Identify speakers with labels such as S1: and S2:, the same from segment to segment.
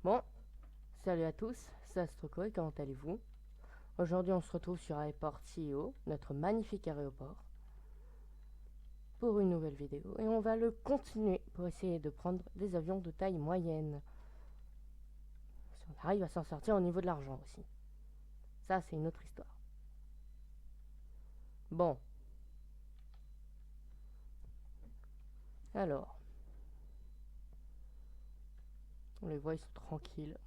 S1: Bon, salut à tous, c'est Astroco et comment allez-vous? Aujourd'hui on se retrouve sur Airport CEO, notre magnifique aéroport, pour une nouvelle vidéo et on va le continuer pour essayer de prendre des avions de taille moyenne. Si on arrive à s'en sortir au niveau de l'argent aussi. Ça c'est une autre histoire. Bon. Alors. On les voit, ils sont tranquilles.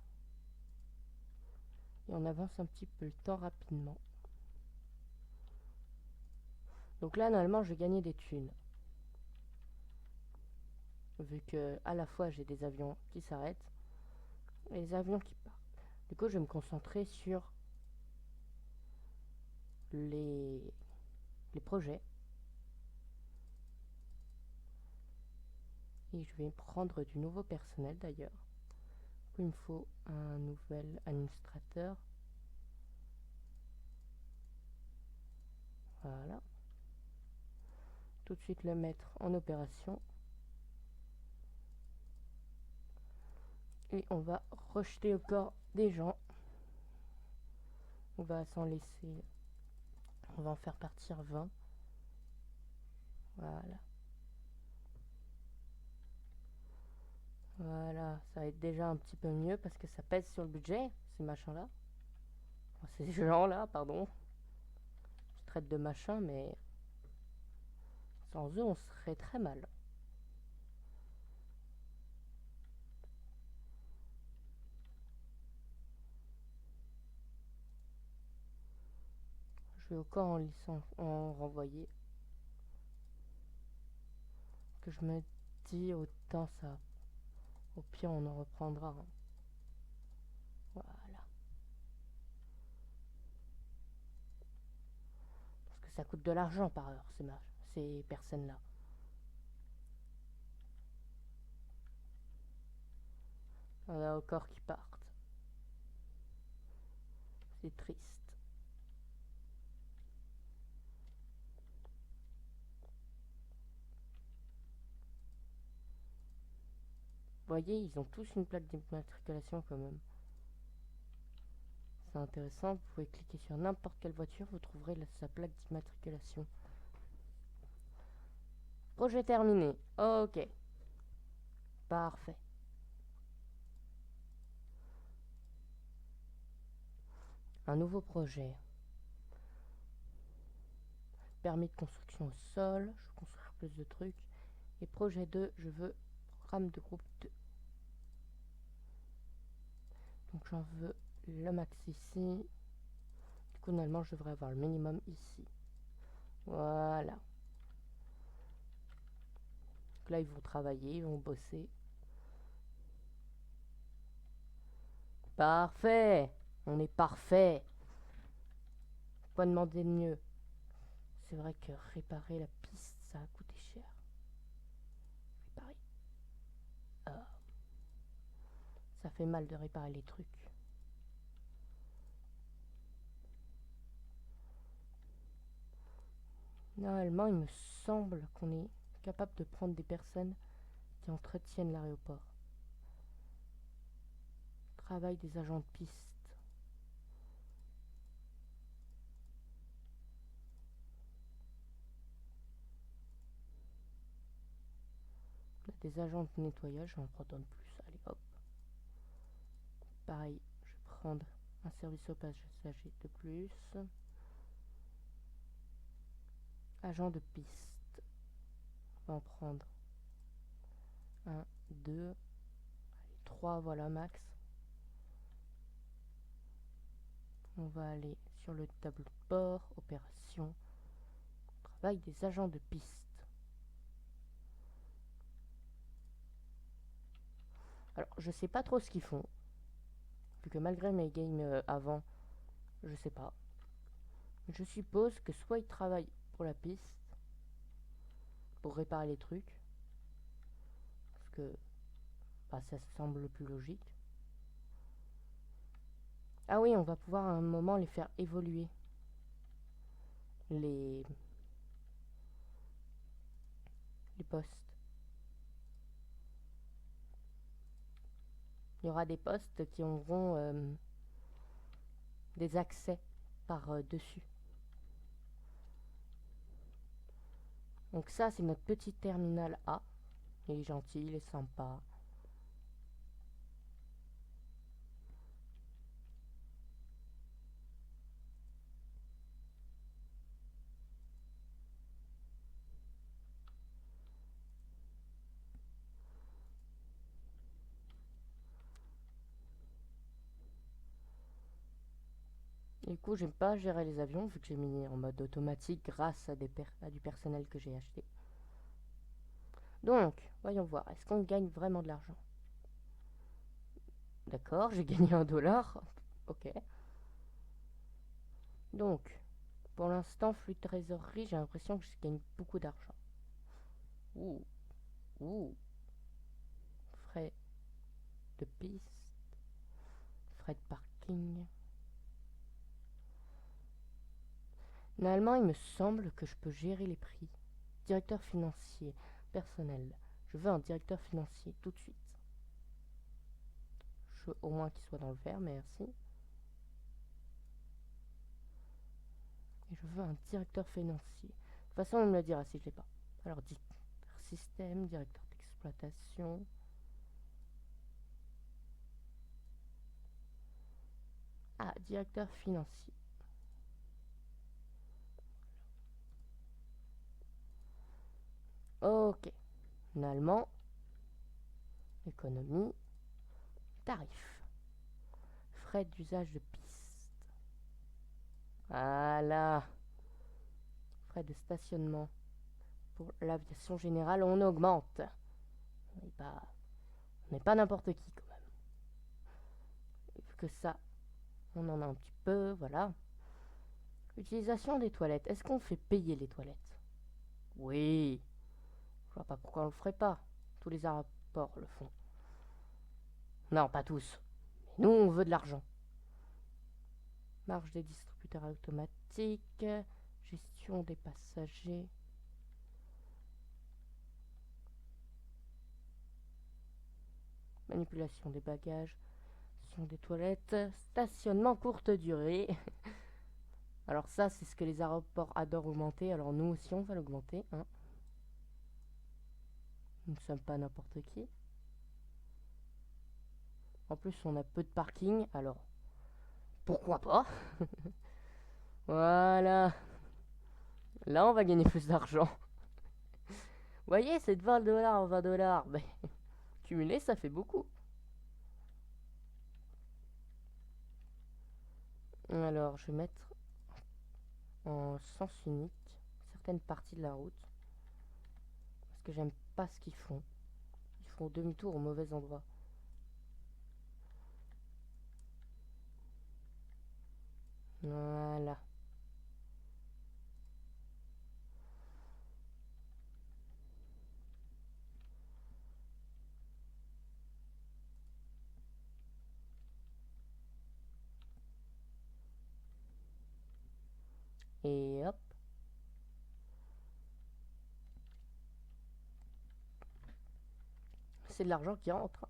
S1: Et on avance un petit peu le temps rapidement. Donc là normalement je vais gagner des thunes. Vu que à la fois j'ai des avions qui s'arrêtent et des avions qui partent. Du coup je vais me concentrer sur les projets. Et je vais prendre du nouveau personnel d'ailleurs. Il me faut un nouvel administrateur. Voilà. Tout de suite le mettre en opération. Et on va rejeter au corps des gens. On va s'en laisser. On va en faire partir 20. Voilà. Voilà, ça va être déjà un petit peu mieux parce que ça pèse sur le budget, ces machins-là. Enfin, ces gens-là, pardon. Je traite de machin, mais sans eux, on serait très mal. Je vais encore en renvoyer. Que je me dis, autant ça. Au pire, on en reprendra. Hein. Voilà. Parce que ça coûte de l'argent par heure, ces personnes-là. On a encore qui partent. C'est triste. Vous voyez, ils ont tous une plaque d'immatriculation quand même. C'est intéressant, vous pouvez cliquer sur n'importe quelle voiture, vous trouverez sa plaque d'immatriculation. Projet terminé. Ok. Parfait. Un nouveau projet. Permis de construction au sol. Je veux construire plus de trucs. Et projet 2, je veux programme de groupe 2. Donc j'en veux le max ici. Du coup, normalement, je devrais avoir le minimum ici. Voilà. Donc là, ils vont travailler, ils vont bosser. Parfait. On est parfait. Quoi demander de mieux? C'est vrai que réparer la piste, ça a coûté cher. Réparer. Ah. Ça fait mal de réparer les trucs. Normalement, il me semble qu'on est capable de prendre des personnes qui entretiennent l'aéroport. Travail des agents de piste. On a des agents de nettoyage, j'en prends donne plus. Allez hop. Pareil, je vais prendre un service au passager de plus. Agent de piste. On va en prendre 1, 2, 3, voilà max. On va aller sur le tableau de bord, opération, travail des agents de piste. Alors, je sais pas trop ce qu'ils font, vu que malgré mes games avant, je sais pas. Je suppose que soit ils travaillent pour la piste, pour réparer les trucs, parce que bah, ça semble le plus logique. Ah oui, on va pouvoir à un moment les faire évoluer. Les postes. il y aura des postes qui auront des accès par dessus. Donc ça, c'est notre petit terminal A. Il est gentil, il est sympa. Du coup, j'aime pas gérer les avions vu que j'ai mis en mode automatique grâce à, à du personnel que j'ai acheté. Donc, voyons voir, est-ce qu'on gagne vraiment de l'argent? D'accord, j'ai gagné $1. Ok. Donc, pour l'instant, flux de trésorerie, j'ai l'impression que je gagne beaucoup d'argent. Ouh, ouh. Frais de piste, frais de parking. Normalement, il me semble que je peux gérer les prix. Directeur financier, personnel. Je veux un directeur financier tout de suite. Je veux au moins qu'il soit dans le vert, merci. Et je veux un directeur financier. De toute façon, on me le dira si je l'ai pas. Alors, directeur système, directeur d'exploitation. Ah, directeur financier. Ok. Normalement, économie, tarif. Frais d'usage de piste. Voilà. Frais de stationnement. Pour l'aviation générale, on augmente. On n'est pas n'importe qui quand même. Et vu que ça, on en a un petit peu, voilà. Utilisation des toilettes. Est-ce qu'on fait payer les toilettes? Oui. Je vois pas pourquoi on le ferait pas. Tous les aéroports le font. Non, pas tous. Mais nous, on veut de l'argent. Marge des distributeurs automatiques. Gestion des passagers. Manipulation des bagages. Gestion des toilettes. Stationnement courte durée. Alors ça, c'est ce que les aéroports adorent augmenter. Alors nous aussi, on va l'augmenter. Hein. Nous ne sommes pas n'importe qui. En plus, on a peu de parking. Alors, pourquoi pas? Voilà. Là, on va gagner plus d'argent. Vous voyez, c'est de $20 en $20. Mais cumulé, ça fait beaucoup. Alors, je vais mettre en sens unique certaines parties de la route. Parce que j'aime pas ce qu'ils font. Ils font demi-tour au mauvais endroit. Voilà. Et hop. C'est de l'argent qui rentre.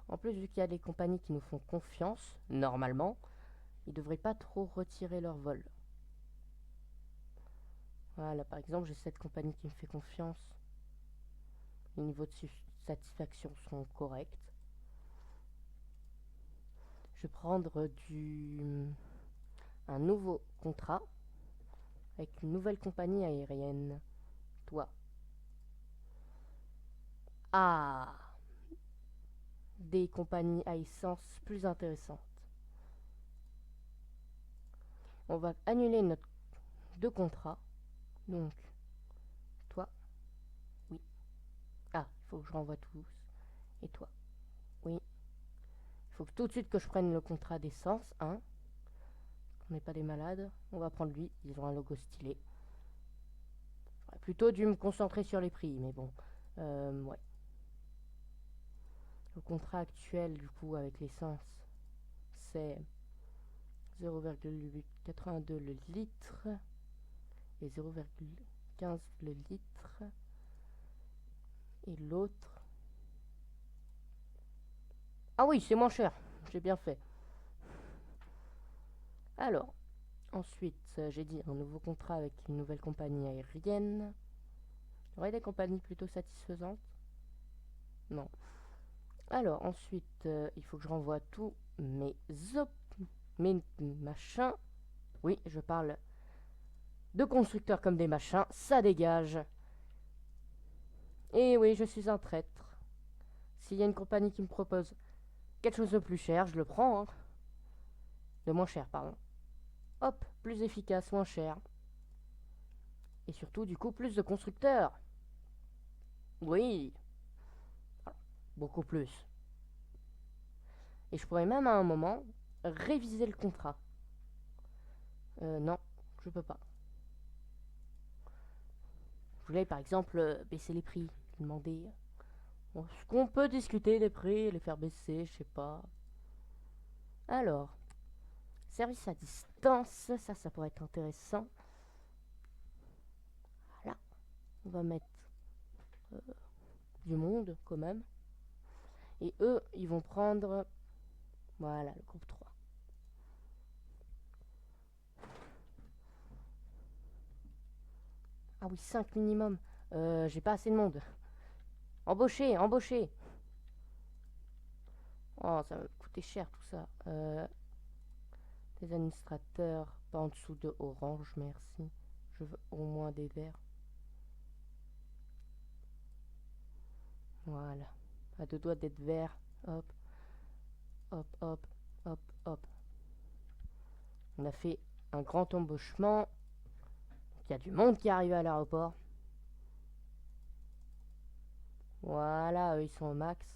S1: En plus, vu qu'il y a des compagnies qui nous font confiance, normalement, ils ne devraient pas trop retirer leur vol. Voilà, par exemple, j'ai cette compagnie qui me fait confiance. Les niveaux de satisfaction sont corrects. Je vais prendre un nouveau contrat avec une nouvelle compagnie aérienne. Toi. Ah, des compagnies à essence plus intéressantes. On va annuler notre deux contrats. Donc, toi, oui. Ah, il faut que je renvoie tous. Et toi, oui. Il faut que tout de suite que je prenne le contrat d'essence, hein. On n'est pas des malades. On va prendre lui. Ils ont un logo stylé. J'aurais plutôt dû me concentrer sur les prix, mais bon. Ouais. Le contrat actuel, du coup, avec l'essence, c'est 0,82 le litre et 0,15 le litre. Et l'autre, Ah oui, c'est moins cher. J'ai bien fait. Alors, ensuite, j'ai dit un nouveau contrat avec une nouvelle compagnie aérienne. Il y aurait des compagnies plutôt satisfaisantes? Non. Alors, ensuite, il faut que je renvoie tous mes machins. Oui, je parle de constructeurs comme des machins. Ça dégage. Et oui, je suis un traître. S'il y a une compagnie qui me propose quelque chose de plus cher, je le prends. Hein. De moins cher, pardon. Hop, plus efficace, moins cher. Et surtout, du coup, plus de constructeurs. Oui, beaucoup plus. Et je pourrais même à un moment réviser le contrat. Non, je peux pas. Je voulais par exemple baisser les prix. Demander. Est-ce qu'on peut discuter des prix, les faire baisser, je sais pas. Alors, service à distance, ça pourrait être intéressant. Voilà, on va mettre du monde quand même. Et eux, ils vont prendre, voilà, le groupe 3. Ah oui, 5 minimum. J'ai pas assez de monde. Embaucher, embaucher. Oh, ça va me coûter cher tout ça. Des administrateurs, pas en dessous de orange, merci. Je veux au moins des verts. Voilà. À deux doigts d'être vert. Hop, hop, hop, hop, hop. On a fait un grand embauchement. Il y a du monde qui arrive à l'aéroport. Voilà, eux ils sont au max.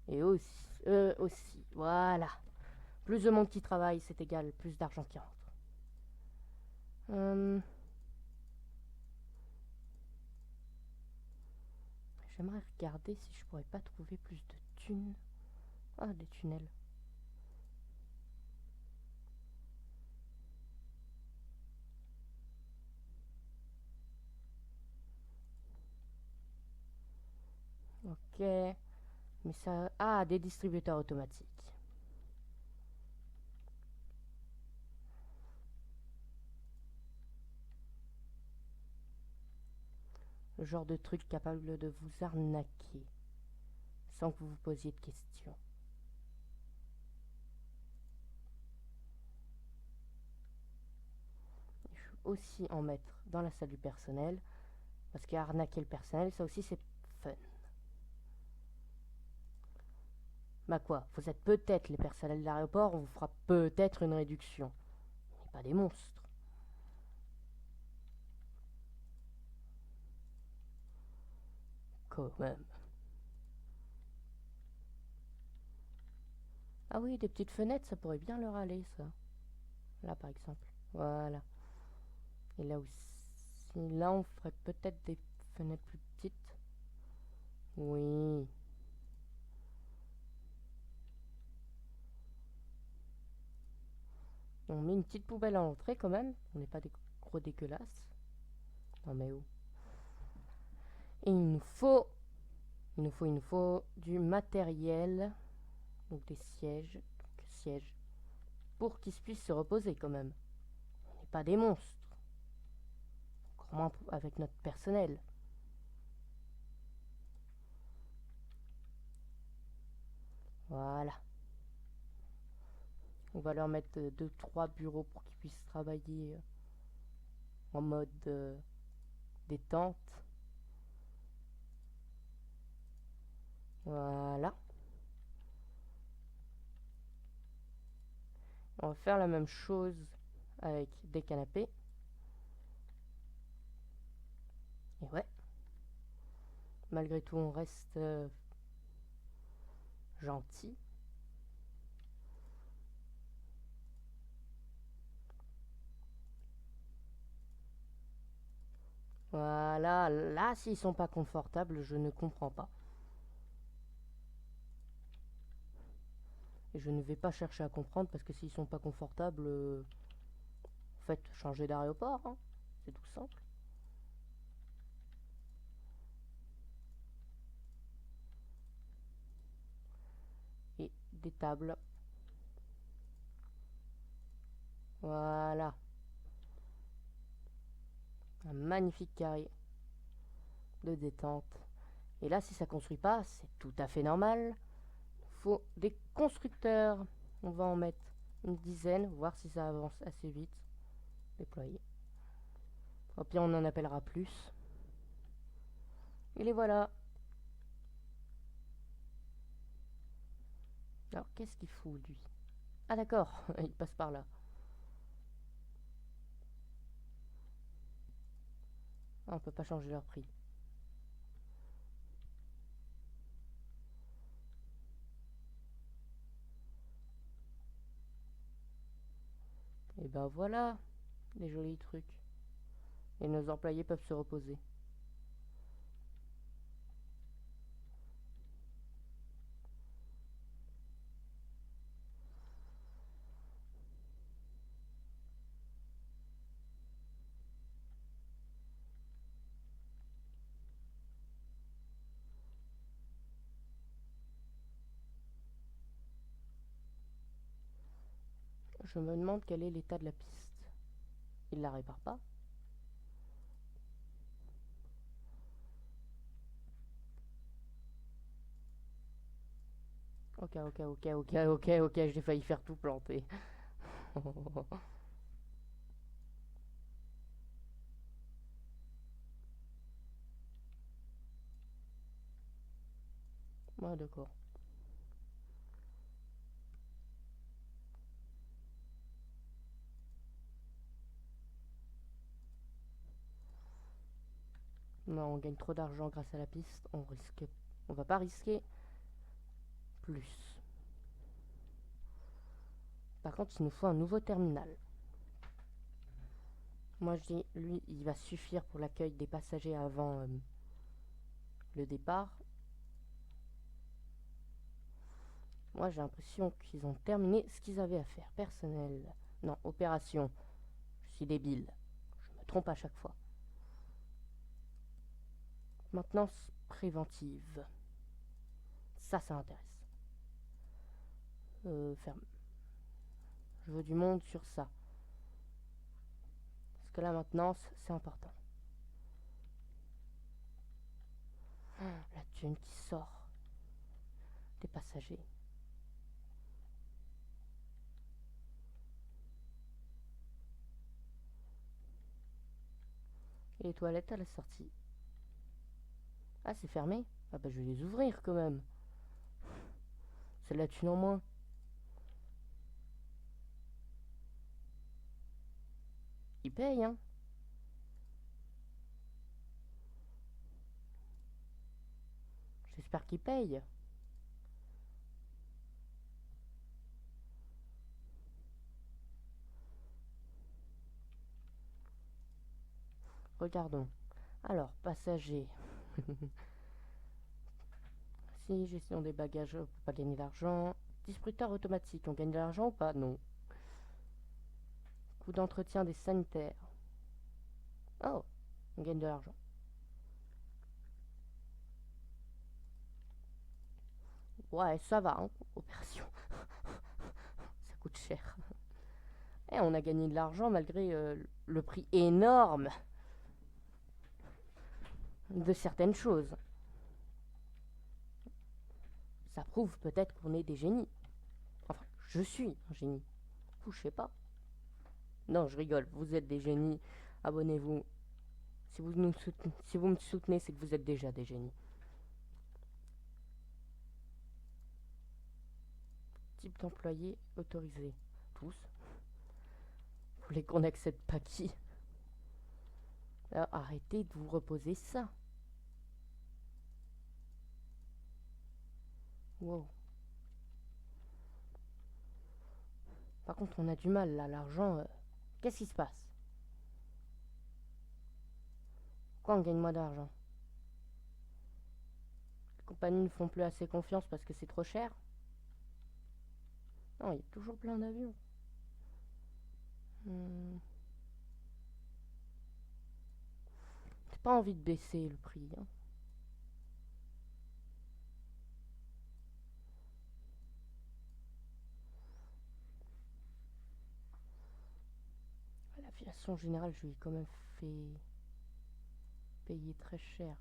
S1: Et eux aussi. Voilà. Plus de monde qui travaille, c'est égal plus d'argent qui rentre. J'aimerais regarder si je pourrais pas trouver plus de thunes. Ah, des tunnels. Ok. Mais ça... Ah, des distributeurs automatiques. Le genre de truc capable de vous arnaquer. Sans que vous vous posiez de questions. Je vais aussi en mettre dans la salle du personnel. Parce qu'arnaquer le personnel, ça aussi c'est fun. Bah quoi, vous êtes peut-être les personnels de l'aéroport, on vous fera peut-être une réduction. On n'est pas des monstres. Quand même. Ah oui, des petites fenêtres, ça pourrait bien leur aller, ça. Là, par exemple. Voilà. Et là aussi. Là, on ferait peut-être des fenêtres plus petites. Oui. On met une petite poubelle à l'entrée quand même. On n'est pas des gros dégueulasses. Non mais où? Et il nous faut du matériel. Donc des sièges. Donc sièges. Pour qu'ils puissent se reposer quand même. On n'est pas des monstres. Encore moins avec notre personnel. Voilà. On va leur mettre 2-3 bureaux pour qu'ils puissent travailler en mode détente. Voilà. On va faire la même chose avec des canapés. Et ouais. Malgré tout, on reste gentil. Voilà. Là, s'ils sont pas confortables, je ne comprends pas. Et je ne vais pas chercher à comprendre parce que s'ils sont pas confortables, en fait, changer d'aéroport. Hein. C'est tout simple. des tables. Voilà. Un magnifique carré de détente. Et là, si ça construit pas, c'est tout à fait normal. Faut des constructeurs. On va en mettre une dizaine, voir si ça avance assez vite. Déployer. Au pire, on en appellera plus. Et les voilà. Alors, qu'est-ce qu'il fout, lui? Ah d'accord, il passe par là. Ah, on peut pas changer leur prix. Et ben voilà, les jolis trucs. Et nos employés peuvent se reposer. Je me demande quel est l'état de la piste. Il la répare pas? Ok, j'ai failli faire tout planter. Ouais, d'accord. Non, on gagne trop d'argent grâce à la piste. On va pas risquer plus. Par contre, il nous faut un nouveau terminal. Moi, je dis, lui, il va suffire pour l'accueil des passagers avant le départ. Moi, j'ai l'impression qu'ils ont terminé ce qu'ils avaient à faire. Personnel. Non, opération. Je suis débile. Je me trompe à chaque fois. Maintenance préventive. Ça intéresse. Ferme. Je veux du monde sur ça. Parce que la maintenance, c'est important. La thune qui sort des passagers. Et les toilettes à la sortie. Ah, c'est fermé? Ah bah je vais les ouvrir quand même. C'est de la thune en moins. Ils payent, hein. J'espère qu'ils payent. Regardons. Alors, passagers. Si, gestion des bagages, on peut pas gagner d'argent. Distributeur automatique, on gagne de l'argent ou pas? Non. Coût d'entretien des sanitaires. Oh, on gagne de l'argent. Ouais, ça va, hein, opération. Ça coûte cher. Et on a gagné de l'argent malgré le prix énorme de certaines choses. Ça prouve peut-être qu'on est des génies. Enfin, je suis un génie. Vous, je sais pas. Non, je rigole. Vous êtes des génies. Abonnez-vous. Si vous me soutenez, c'est que vous êtes déjà des génies. Type d'employé autorisé. Tous. Vous voulez qu'on n'accepte pas qui? Alors, arrêtez de vous reposer ça. Wow. Par contre, on a du mal là. L'argent. Qu'est-ce qui se passe? Pourquoi on gagne moins d'argent? Les compagnies ne font plus assez confiance parce que c'est trop cher? Non, il y a toujours plein d'avions. J'ai pas envie de baisser le prix. Hein. De façon générale, je lui ai quand même fait payer très cher.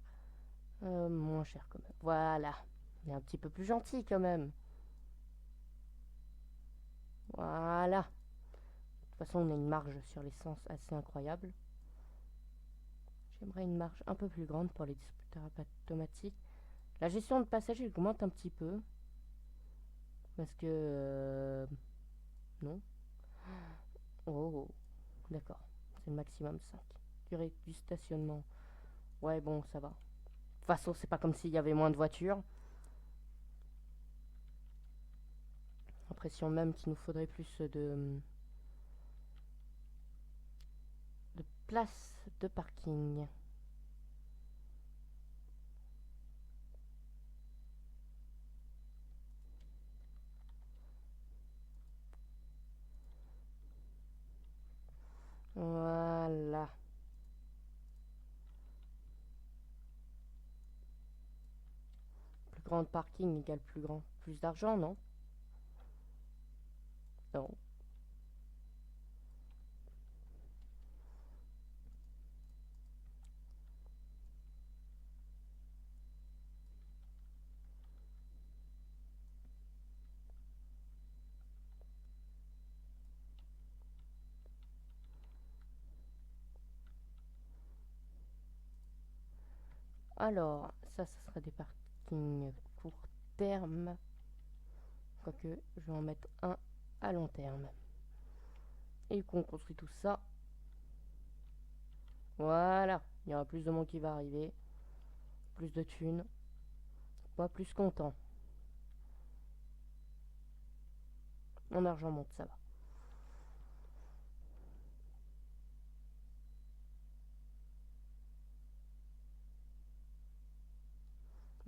S1: Moins cher quand même. Voilà. Il est un petit peu plus gentil quand même. Voilà. De toute façon, on a une marge sur l'essence assez incroyable. J'aimerais une marge un peu plus grande pour les distributeurs automatiques. La gestion de passagers augmente un petit peu. Parce que... non. Oh, d'accord. C'est le maximum 5. Durée du stationnement. Ouais, bon, ça va. De toute façon, c'est pas comme s'il y avait moins de voitures. L'impression même qu'il nous faudrait plus de place de parking. Voilà. Plus grand parking égale plus d'argent, non? Non. Alors, ça sera des parkings court terme. Quoique, je vais en mettre un à long terme. Et qu'on construit tout ça. Voilà. Il y aura plus de monde qui va arriver. Plus de thunes. Pas plus content. Mon argent monte, ça va.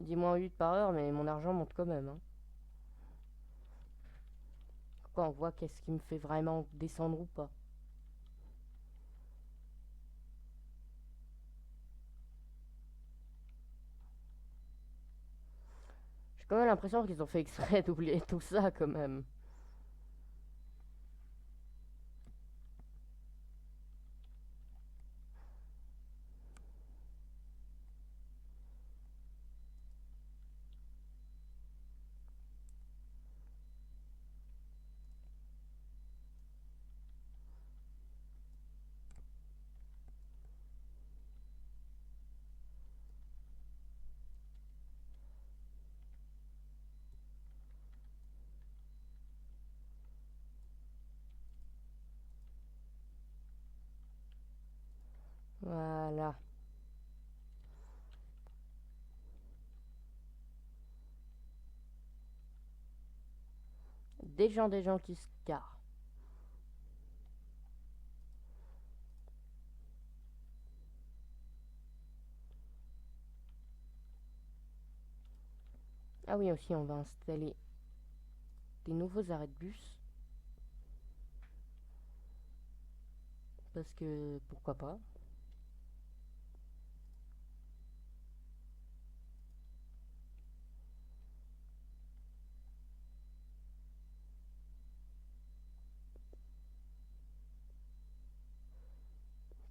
S1: -8 par heure, mais mon argent monte quand même. Hein. Quand on voit qu'est-ce qui me fait vraiment descendre ou pas. J'ai quand même l'impression qu'ils ont fait exprès d'oublier tout ça quand même. Voilà. Des gens qui se carrent. Ah oui, aussi, on va installer des nouveaux arrêts de bus. Parce que, pourquoi pas.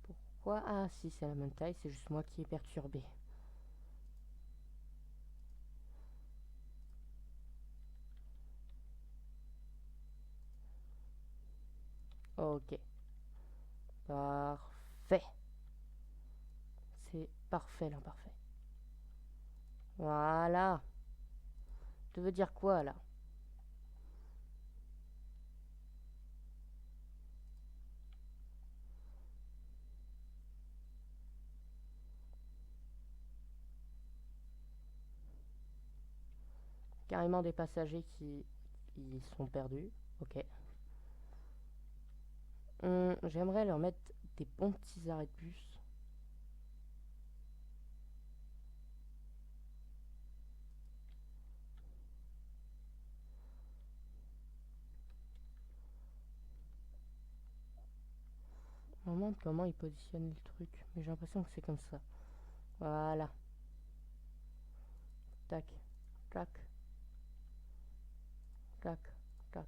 S1: Pourquoi? Ah si, c'est la même taille, c'est juste moi qui est perturbé. Ok. Parfait. C'est parfait l'imparfait. Voilà. Tu veux dire quoi là? Carrément des passagers qui y sont perdus. Ok. J'aimerais leur mettre des bons petits arrêts de bus. Je me demande comment ils positionnent le truc, mais j'ai l'impression que c'est comme ça. Voilà. Tac, tac, tac, tac.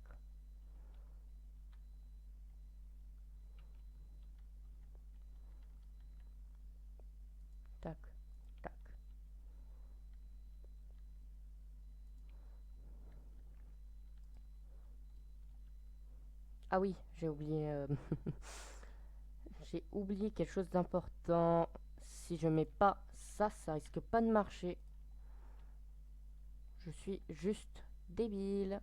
S1: Ah oui, j'ai oublié... j'ai oublié quelque chose d'important. Si je mets pas ça, ça risque pas de marcher. Je suis juste débile.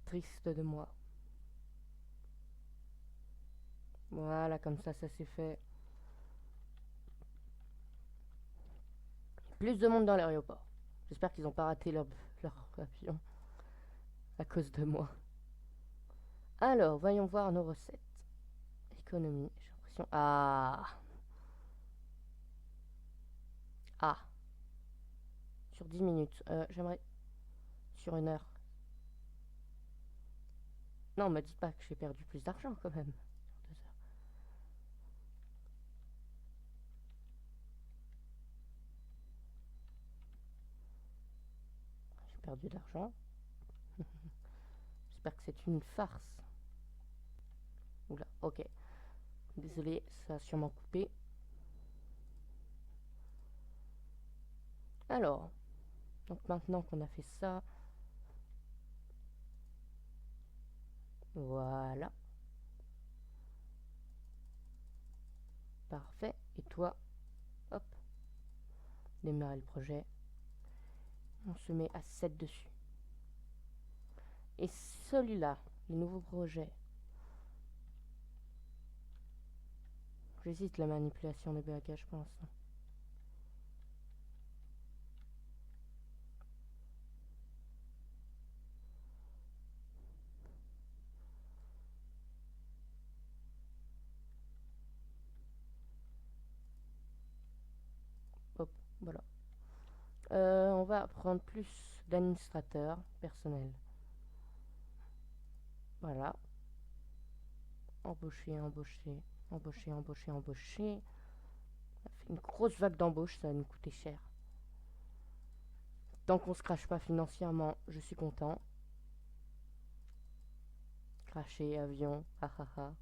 S1: Triste de moi. Voilà, comme ça c'est fait. Plus de monde dans l'aéroport. J'espère qu'ils n'ont pas raté leur avion à cause de moi. Alors, voyons voir nos recettes. Économie, j'ai l'impression... Ah. Ah. Sur 10 minutes. J'aimerais... Sur une heure. Non, me dites pas que j'ai perdu plus d'argent quand même. Sur 2 heures. J'ai perdu de l'argent. J'espère que c'est une farce. Oula, ok. Désolé, ça a sûrement coupé. Alors, donc maintenant qu'on a fait ça, voilà, parfait. Et toi, hop, démarrer le projet. On se met à 7 dessus. Et celui-là, le nouveau projet, j'hésite la manipulation des bagages, je pense. Hop, voilà. On va prendre plus d'administrateurs personnels. Voilà. Embaucher, embaucher, embaucher, embaucher, embaucher. On a fait une grosse vague d'embauche, ça va nous coûter cher. Tant qu'on se crache pas financièrement, je suis content. Cracher, avion, hahaha.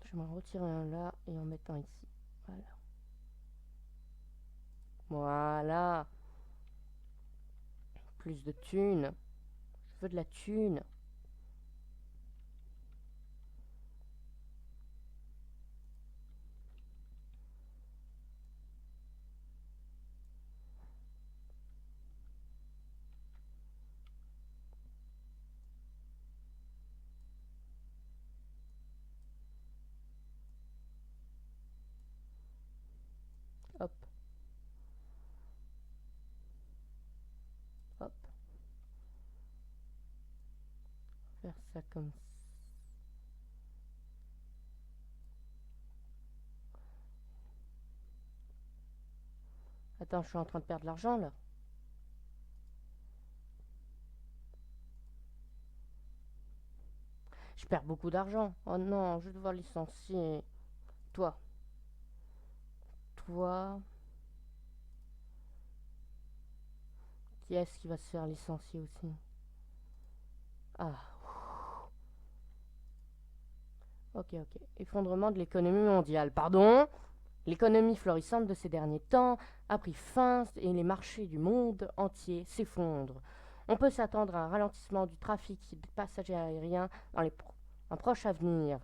S1: Je vais m'en retirer un là et en mettre un ici. Voilà. Voilà. Plus de thunes. Je veux de la thune. Hop, hop. Faire ça comme ça. Attends, je suis en train de perdre de l'argent là. Je perds beaucoup d'argent. Oh non, je vais devoir licencier. Toi. Toi. Qui est-ce qui va se faire licencier aussi? Ah. Ok, ok. Effondrement de l'économie mondiale. Pardon? L'économie florissante de ces derniers temps a pris fin et les marchés du monde entier s'effondrent. On peut s'attendre à un ralentissement du trafic des passagers aériens dans un proche avenir.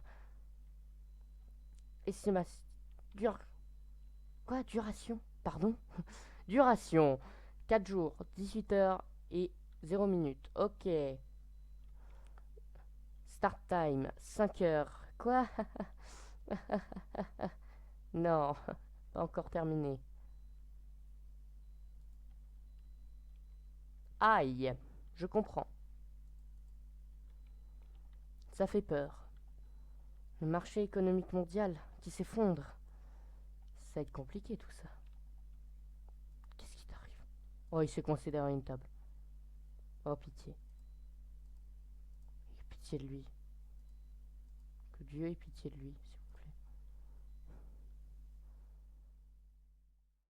S1: Estimation. Quoi? Duration? Pardon? Duration. 4 jours, 18 heures et 0 minutes. Ok. Start time, 5 heures. Quoi? Non, pas encore terminé. Aïe, je comprends. Ça fait peur. Le marché économique mondial qui s'effondre. Ça va être compliqué tout ça. Qu'est-ce qui t'arrive? Oh, il s'est coincé derrière une table. Oh, pitié. Pitié de lui. Que Dieu ait pitié de lui, s'il